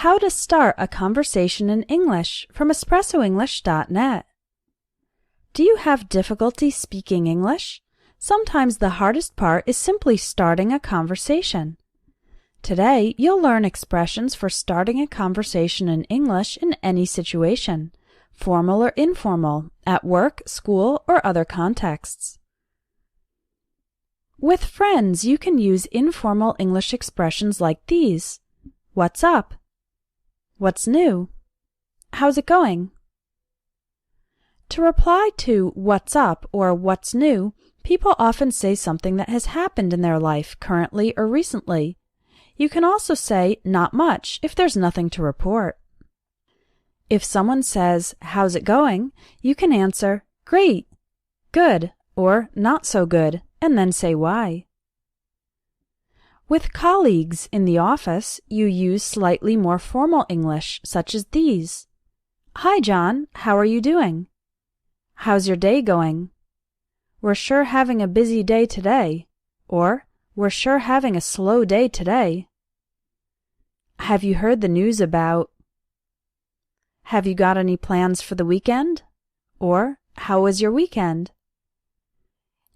How to start a conversation in English from espressoenglish.net. Do you have difficulty speaking English? Sometimes the hardest part is simply starting a conversation. Today, you'll learn expressions for starting a conversation in English in any situation, formal or informal, at work, school, or other contexts. With friends, you can use informal English expressions like these. What's up? What's new? How's it going? To reply to what's up or what's new, people often say something that has happened in their life currently or recently. You can also say not much if there's nothing to report. If someone says, how's it going? You can answer, great, good, or not so good, and then say why. With colleagues in the office, you use slightly more formal English, such as these. Hi, John, how are you doing? How's your day going? We're sure having a busy day today. Or, we're sure having a slow day today. Have you heard the news about? Have you got any plans for the weekend? Or, how was your weekend?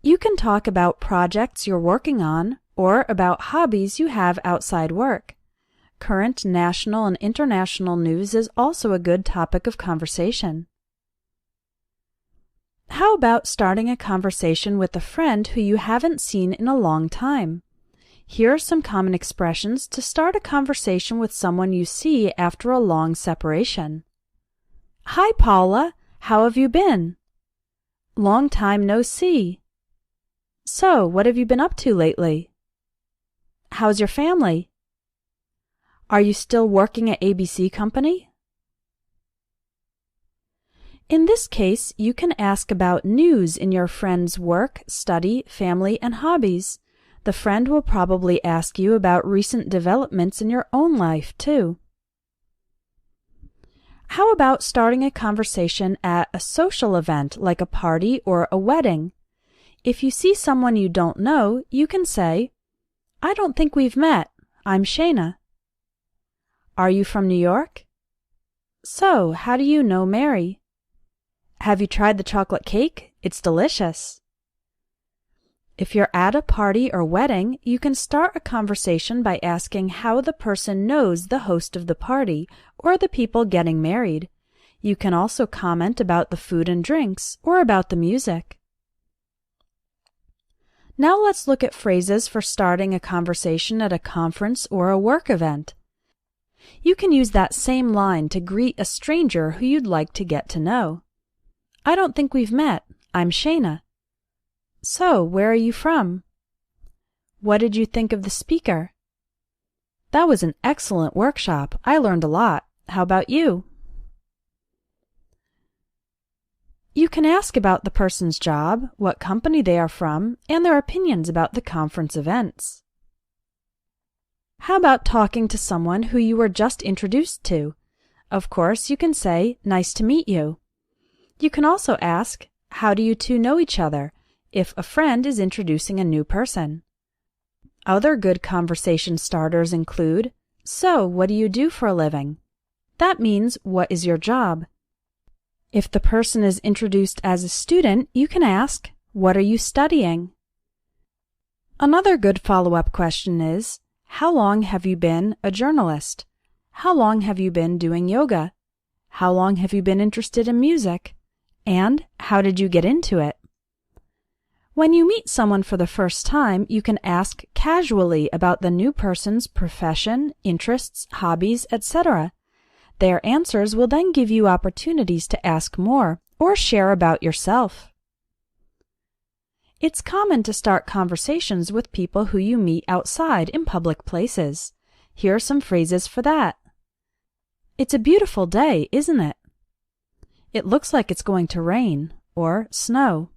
You can talk about projects you're working on or about hobbies you have outside work. Current national and international news is also a good topic of conversation. How about starting a conversation with a friend who you haven't seen in a long time? Here are some common expressions to start a conversation with someone you see after a long separation. Hi, Paula. How have you been? Long time no see. So, what have you been up to lately? How's your family? Are you still working at ABC Company? In this case, you can ask about news in your friend's work, study, family, and hobbies. The friend will probably ask you about recent developments in your own life, too. How about starting a conversation at a social event like a party or a wedding? If you see someone you don't know, you can say, I don't think we've met. I'm Shayna. Are you from New York? So, how do you know Mary? Have you tried the chocolate cake? It's delicious. If you're at a party or wedding, you can start a conversation by asking how the person knows the host of the party or the people getting married. You can also comment about the food and drinks or about the music. Now let's look at phrases for starting a conversation at a conference or a work event. You can use that same line to greet a stranger who you'd like to get to know. I don't think we've met. I'm Shayna. So, where are you from? What did you think of the speaker? That was an excellent workshop. I learned a lot. How about you? You can ask about the person's job, what company they are from, and their opinions about the conference events. How about talking to someone who you were just introduced to? Of course, you can say, nice to meet you. You can also ask, how do you two know each other, if a friend is introducing a new person. Other good conversation starters include, so, what do you do for a living? That means, what is your job? If the person is introduced as a student, you can ask, what are you studying? Another good follow-up question is, how long have you been a journalist? How long have you been doing yoga? How long have you been interested in music? And how did you get into it? When you meet someone for the first time, you can ask casually about the new person's profession, interests, hobbies, etc. Their answers will then give you opportunities to ask more or share about yourself. It's common to start conversations with people who you meet outside in public places. Here are some phrases for that. It's a beautiful day, isn't it? It looks like it's going to rain or snow.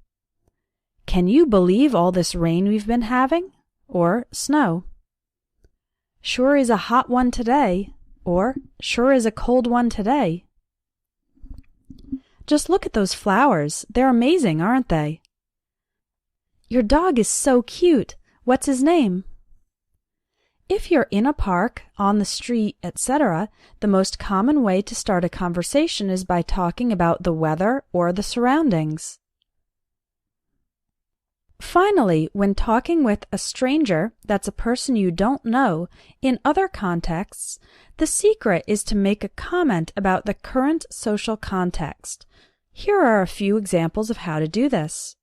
Can you believe all this rain we've been having? Or snow. Sure is a hot one today. Or sure is a cold one today. Just look at those flowers. They're amazing, aren't they? Your dog is so cute. What's his name? If you're in a park, on the street, etc., the most common way to start a conversation is by talking about the weather or the surroundings. Finally, when talking with a stranger, that's a person you don't know, in other contexts, the secret is to make a comment about the current social context. Here are a few examples of how to do this.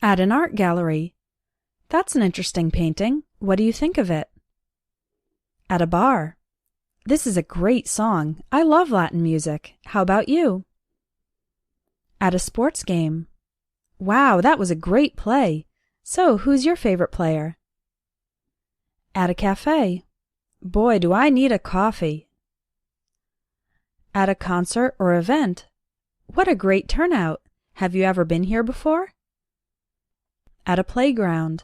At an art gallery. That's an interesting painting. What do you think of it? At a bar. This is a great song. I love Latin music. How about you? At a sports game. Wow, that was a great play. So, who's your favorite player? At a cafe. Boy, do I need a coffee. At a concert or event. What a great turnout. Have you ever been here before? At a playground.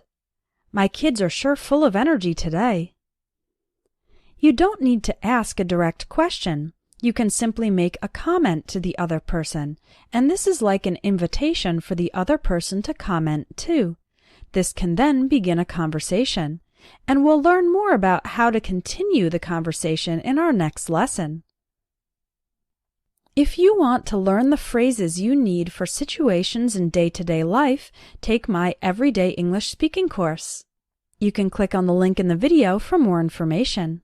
My kids are sure full of energy today. You don't need to ask a direct question. You can simply make a comment to the other person, and this is like an invitation for the other person to comment too. This can then begin a conversation, and we'll learn more about how to continue the conversation in our next lesson. If you want to learn the phrases you need for situations in day-to-day life, take my Everyday English Speaking course. You can click on the link in the video for more information.